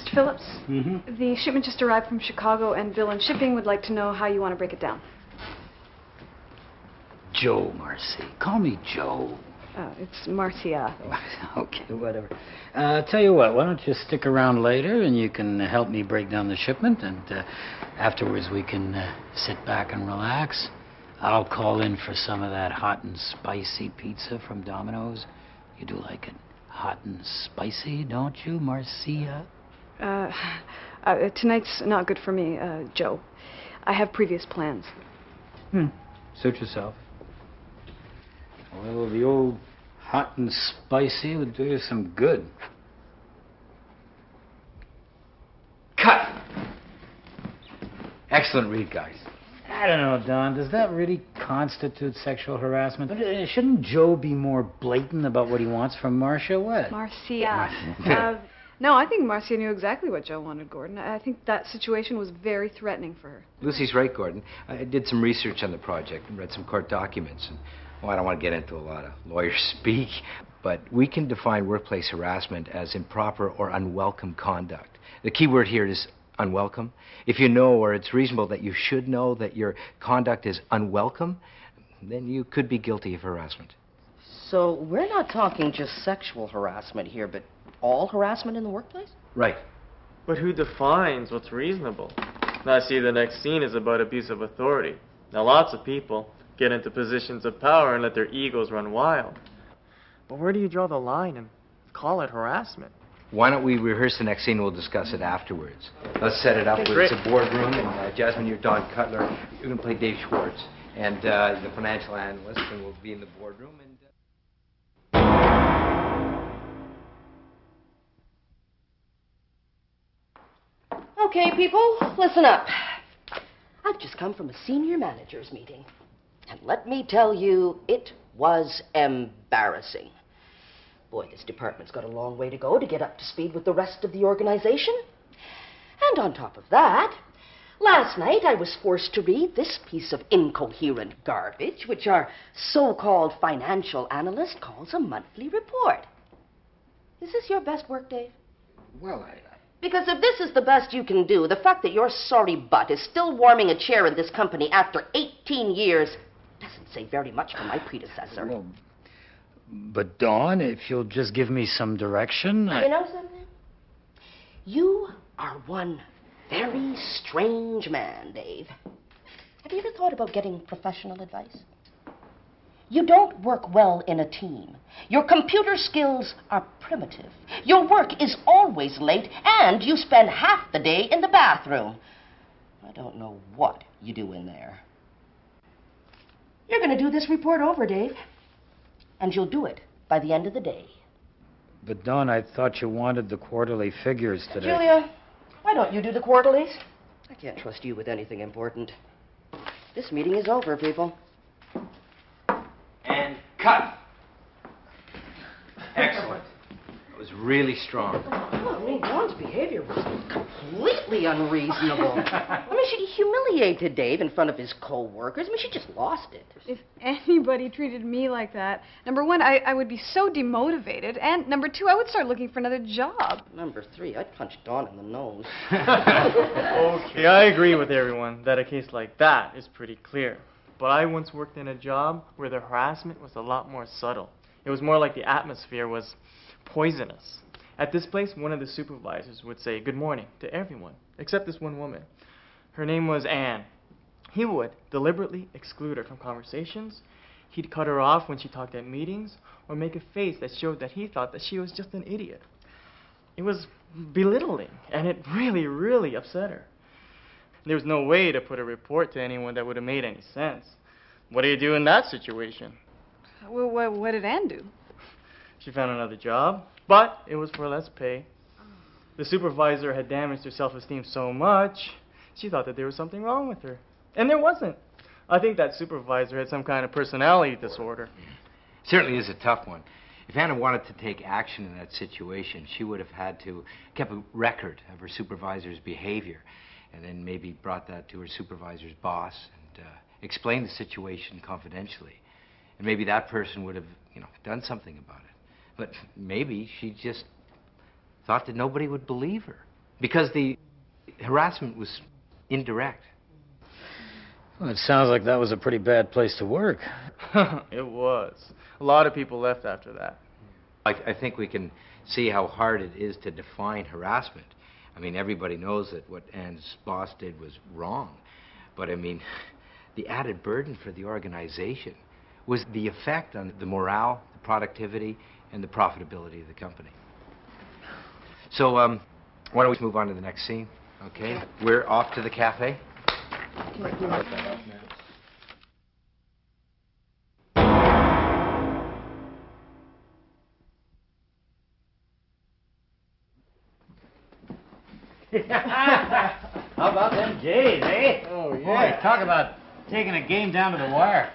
Mr. Phillips? Mm-hmm. The shipment just arrived from Chicago, and Bill and Shipping would like to know how you want to break it down. Joe, Marcy. Call me Joe. It's Marcia. Okay, whatever. Tell you what, why don't you stick around later and you can help me break down the shipment, and afterwards we can sit back and relax. I'll call in for some of that hot and spicy pizza from Domino's. You do like it hot and spicy, don't you, Marcia? Tonight's not good for me, Joe. I have previous plans. Suit yourself. Well, the old hot and spicy would do you some good. Cut! Excellent read, guys. I don't know, Don. Does that really constitute sexual harassment? Shouldn't Joe be more blatant about what he wants from Marcia? What? Marcia. No, I think Marcia knew exactly what Joe wanted, Gordon. I think that situation was very threatening for her. Lucy's right, Gordon. I did some research on the project and read some court documents. And, well, I don't want to get into a lot of lawyer speak, but we can define workplace harassment as improper or unwelcome conduct. The key word here is unwelcome. If you know, or it's reasonable that you should know, that your conduct is unwelcome, then you could be guilty of harassment. So we're not talking just sexual harassment here, but all harassment in the workplace? Right. But who defines what's reasonable? Now, I see the next scene is about abuse of authority. Now, lots of people get into positions of power and let their egos run wild. But where do you draw the line and call it harassment? Why don't we rehearse the next scene? We'll discuss it afterwards. Let's set it up with a boardroom. And Jasmine, you're Don Cutler. You're going to play Dave Schwartz. And the financial analyst, and we'll be in the boardroom. And Okay, people, listen up. I've just come from a senior managers meeting. And let me tell you, it was embarrassing. Boy, this department's got a long way to go to get up to speed with the rest of the organization. And on top of that, last night I was forced to read this piece of incoherent garbage, which our so-called financial analyst calls a monthly report. Is this your best work, Dave? Well, Because if this is the best you can do, the fact that your sorry butt is still warming a chair in this company after 18 years doesn't say very much for my predecessor. Well, but Dawn, if you'll just give me some direction... You know something? You are one very strange man, Dave. Have you ever thought about getting professional advice? You don't work well in a team. Your computer skills are primitive. Your work is always late, and you spend half the day in the bathroom. I don't know what you do in there. You're going to do this report over, Dave. And you'll do it by the end of the day. But, Dawn, I thought you wanted the quarterly figures today. Julia, why don't you do the quarterlies? I can't trust you with anything important. This meeting is over, people. And cut! Excellent. It was really strong. Oh, I mean, Dawn's behavior was completely unreasonable. I mean, she humiliated Dave in front of his co-workers. I mean, she just lost it. If anybody treated me like that, number one, I would be so demotivated, and number two, I would start looking for another job. Number three, I'd punch Dawn in the nose. Okay, I agree with everyone that a case like that is pretty clear. But I once worked in a job where the harassment was a lot more subtle. It was more like the atmosphere was poisonous. At this place, one of the supervisors would say good morning to everyone, except this one woman. Her name was Anne. He would deliberately exclude her from conversations. He'd cut her off when she talked at meetings, or make a face that showed that he thought that she was just an idiot. It was belittling, and it really, really upset her. There was no way to put a report to anyone that would have made any sense. What do you do in that situation? Well, what did Anne do? She found another job, but it was for less pay. The supervisor had damaged her self-esteem so much, she thought that there was something wrong with her. And there wasn't. I think that supervisor had some kind of personality disorder. Certainly is a tough one. If Anna wanted to take action in that situation, she would have had to keep a record of her supervisor's behavior, and then maybe brought that to her supervisor's boss and explained the situation confidentially. And maybe that person would have, done something about it. But maybe she just thought that nobody would believe her. Because the harassment was indirect. Well, it sounds like that was a pretty bad place to work. It was. A lot of people left after that. I think we can see how hard it is to define harassment. I mean, everybody knows that what Anne's boss did was wrong. But I mean, the added burden for the organization was the effect on the morale, the productivity, and the profitability of the company. So, why don't we move on to the next scene? Okay, we're off to the cafe. How about them Jays, eh? Oh, yeah. Boy, talk about taking a game down to the wire.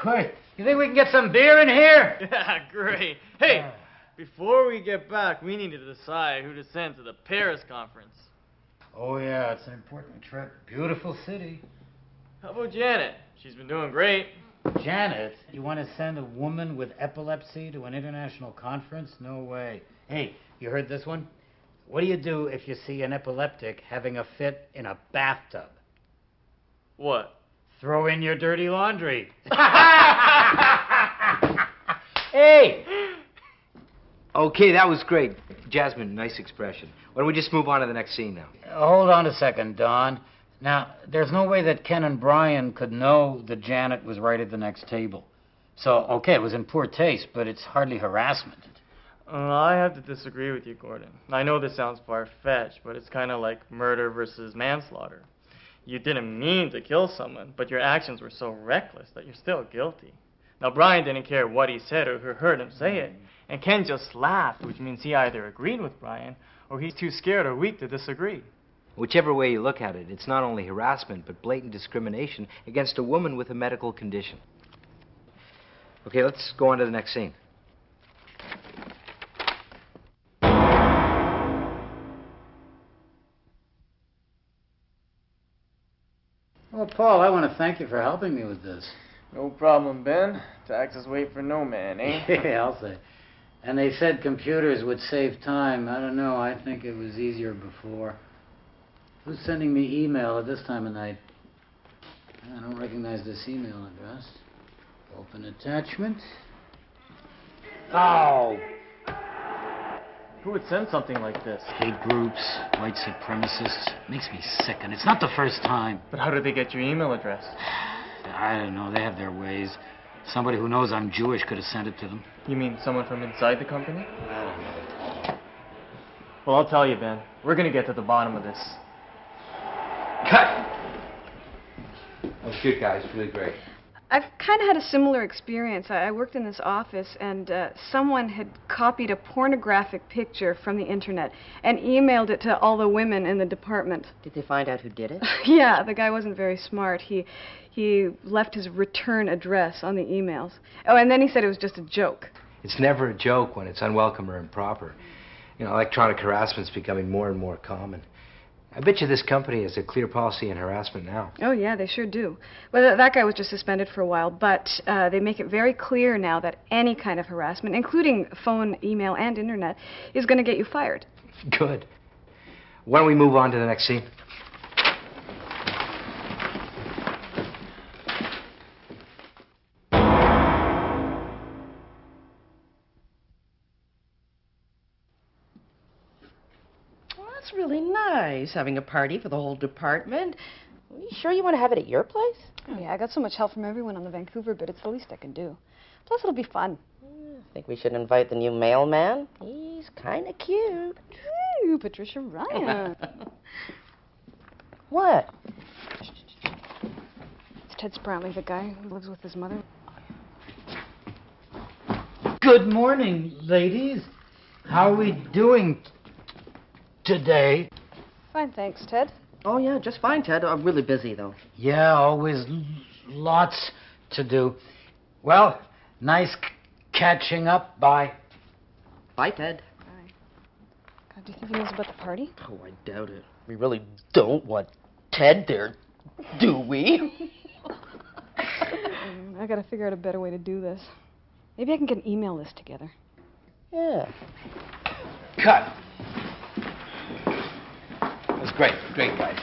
Boy, you think we can get some beer in here? Yeah, great. Hey, before we get back, we need to decide who to send to the Paris conference. Oh, yeah, it's an important trip. Beautiful city. How about Janet? She's been doing great. Janet, you want to send a woman with epilepsy to an international conference? No way. Hey, you heard this one? What do you do if you see an epileptic having a fit in a bathtub? What? Throw in your dirty laundry. Hey! Okay, that was great. Jasmine, nice expression. Why don't we just move on to the next scene now? Hold on a second, Don. Now, there's no way that Ken and Brian could know that Janet was right at the next table. So, okay, it was in poor taste, but it's hardly harassment. I have to disagree with you, Gordon. I know this sounds far-fetched, but it's kind of like murder versus manslaughter. You didn't mean to kill someone, but your actions were so reckless that you're still guilty. Now, Brian didn't care what he said or who heard him say it, and Ken just laughed, which means he either agreed with Brian or he's too scared or weak to disagree. Whichever way you look at it, it's not only harassment, but blatant discrimination against a woman with a medical condition. Okay, let's go on to the next scene. Well, Paul, I want to thank you for helping me with this. No problem, Ben. Taxes wait for no man, eh? Yeah, I'll say. And they said computers would save time. I don't know. I think it was easier before. Who's sending me email at this time of night? I don't recognize this email address. Open attachment. Oh! Who would send something like this? Hate groups, white supremacists. Makes me sick, and it's not the first time. But how did they get your email address? I don't know. They have their ways. Somebody who knows I'm Jewish could have sent it to them. You mean someone from inside the company? I don't know. Well, I'll tell you, Ben. We're going to get to the bottom of this. Cut! That was good, guys. Really great. I've kind of had a similar experience. I worked in this office, and someone had copied a pornographic picture from the internet and emailed it to all the women in the department. Did they find out who did it? Yeah, the guy wasn't very smart. He left his return address on the emails. Oh, and then he said it was just a joke. It's never a joke when it's unwelcome or improper. You know, electronic harassment's becoming more and more common. I bet you this company has a clear policy on harassment now. Oh, yeah, they sure do. Well, that guy was just suspended for a while, but they make it very clear now that any kind of harassment, including phone, email, and internet, is going to get you fired. Good. Why don't we move on to the next scene? That's really nice, having a party for the whole department. Are you sure you want to have it at your place? Oh, yeah, I got so much help from everyone on the Vancouver bit. It's the least I can do. Plus, it'll be fun. I think we should invite the new mailman. He's kind of cute. Ooh, Patricia Ryan. What? It's Ted Sproutley, the guy who lives with his mother. Good morning, ladies. How are we doing today? Fine, thanks, Ted. Oh, yeah, just fine, Ted. I'm really busy, though. Yeah, always lots to do. Well, nice catching up. Bye. Bye, Ted. Bye. God, do you think he knows about the party? Oh, I doubt it. We really don't want Ted there, do we? I gotta figure out a better way to do this. Maybe I can get an email list together. Yeah. Cut. Great, guys.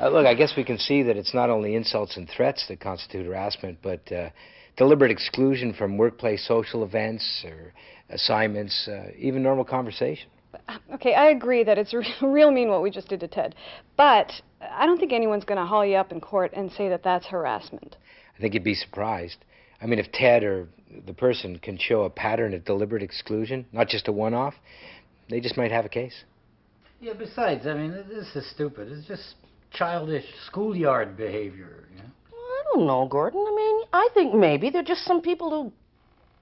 Look, I guess we can see that it's not only insults and threats that constitute harassment, but deliberate exclusion from workplace social events or assignments, even normal conversation. Okay, I agree that it's real mean what we just did to Ted. But I don't think anyone's going to haul you up in court and say that that's harassment. I think you'd be surprised. I mean, if Ted or the person can show a pattern of deliberate exclusion, not just a one-off, they just might have a case. Yeah, besides, I mean, this is stupid. It's just childish schoolyard behavior, you know? Well, I don't know, Gordon. I mean, I think maybe they're just some people who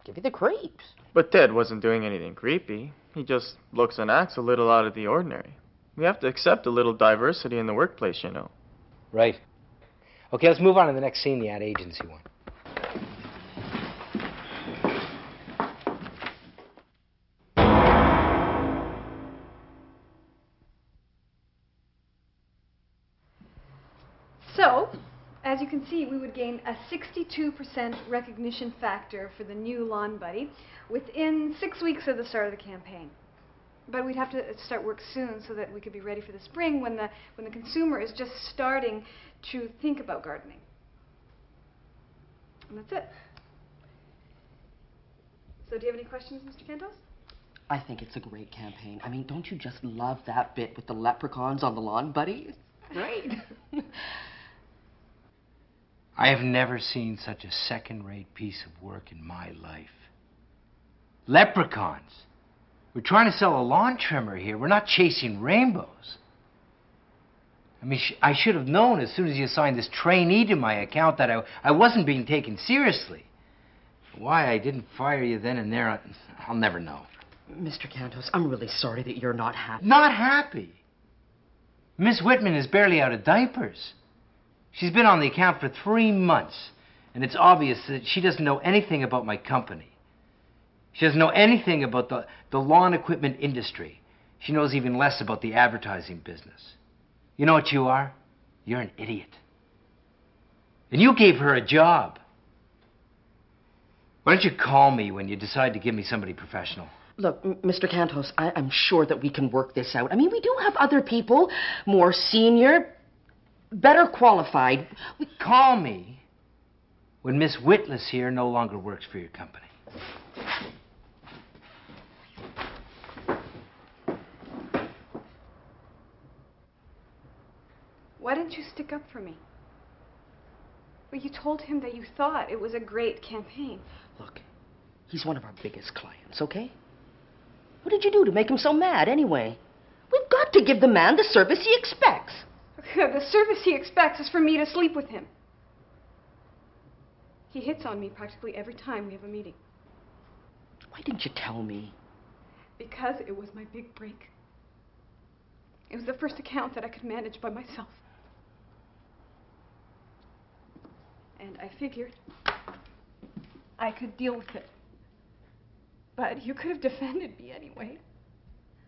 give you the creeps. But Ted wasn't doing anything creepy. He just looks and acts a little out of the ordinary. We have to accept a little diversity in the workplace, you know. Right. Okay, let's move on to the next scene, the ad agency one. So, as you can see, we would gain a 62% recognition factor for the new lawn buddy within 6 weeks of the start of the campaign. But we'd have to start work soon so that we could be ready for the spring when the consumer is just starting to think about gardening. And that's it. So do you have any questions, Mr. Cantos? I think it's a great campaign. I mean, don't you just love that bit with the leprechauns on the lawn, buddy? It's great. I have never seen such a second-rate piece of work in my life. Leprechauns. We're trying to sell a lawn trimmer here. We're not chasing rainbows. I mean, I should have known as soon as you assigned this trainee to my account that I wasn't being taken seriously. Why I didn't fire you then and there, I'll never know. Mr. Cantos, I'm really sorry that you're not happy. Not happy? Miss Whitman is barely out of diapers. She's been on the account for 3 months, and it's obvious that she doesn't know anything about my company. She doesn't know anything about the lawn equipment industry. She knows even less about the advertising business. You know what you are? You're an idiot. And you gave her a job. Why don't you call me when you decide to give me somebody professional? Look, Mr. Cantos, I'm sure that we can work this out. I mean, we do have other people, more senior, better qualified. Call me when Miss Whitless here no longer works for your company. Why didn't you stick up for me? Well, you told him that you thought it was a great campaign. Look, he's one of our biggest clients, okay? What did you do to make him so mad, anyway? We've got to give the man the service he expects. The service he expects is for me to sleep with him. He hits on me practically every time we have a meeting. Why didn't you tell me? Because it was my big break. It was the first account that I could manage by myself. And I figured I could deal with it. But you could have defended me anyway.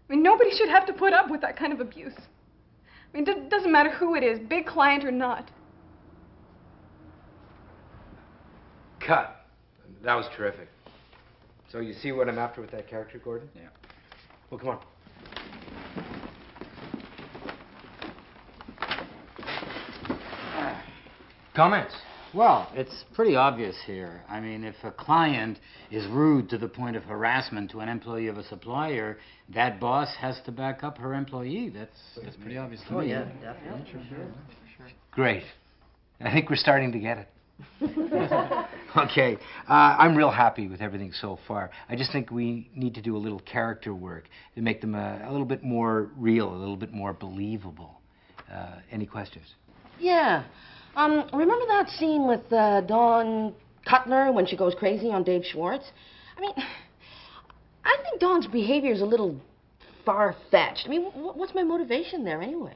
I mean, nobody should have to put up with that kind of abuse. I mean, it doesn't matter who it is, big client or not. Cut. That was terrific. So you see what I'm after with that character, Gordon? Yeah. Well, come on. Comments? Well, it's pretty obvious here. I mean, if a client is rude to the point of harassment to an employee of a supplier, that boss has to back up her employee. That's pretty obvious to me. Yeah, definitely. Sure. Great. I think we're starting to get it. Okay. I'm real happy with everything so far. I just think we need to do a little character work to make them a little bit more real, a little bit more believable. Any questions? Yeah. Remember that scene with Dawn Cutler when she goes crazy on Dave Schwartz? I mean, I think Dawn's behavior is a little far-fetched. I mean, what's my motivation there anyway?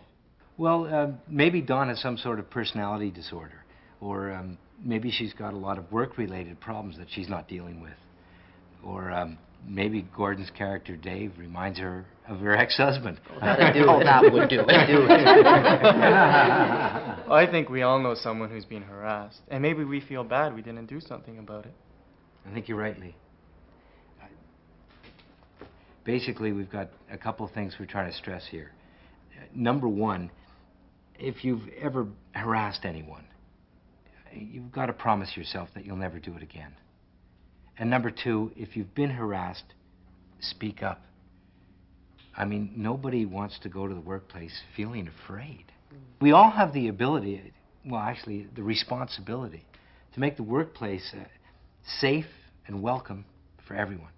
Well, maybe Dawn has some sort of personality disorder. Or maybe she's got a lot of work-related problems that she's not dealing with. Or maybe Gordon's character, Dave, reminds her of her ex-husband. That would do it. I think we all know someone who's being harassed. And maybe we feel bad we didn't do something about it. I think you're right, Lee. Basically, we've got a couple of things we're trying to stress here. Number one, if you've ever harassed anyone, you've got to promise yourself that you'll never do it again. And number two, if you've been harassed, speak up. I mean, nobody wants to go to the workplace feeling afraid. We all have the ability, well, actually, the responsibility to make the workplace safe and welcome for everyone.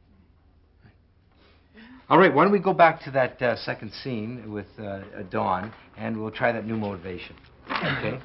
All right, why don't we go back to that second scene with Dawn, and we'll try that new motivation, okay?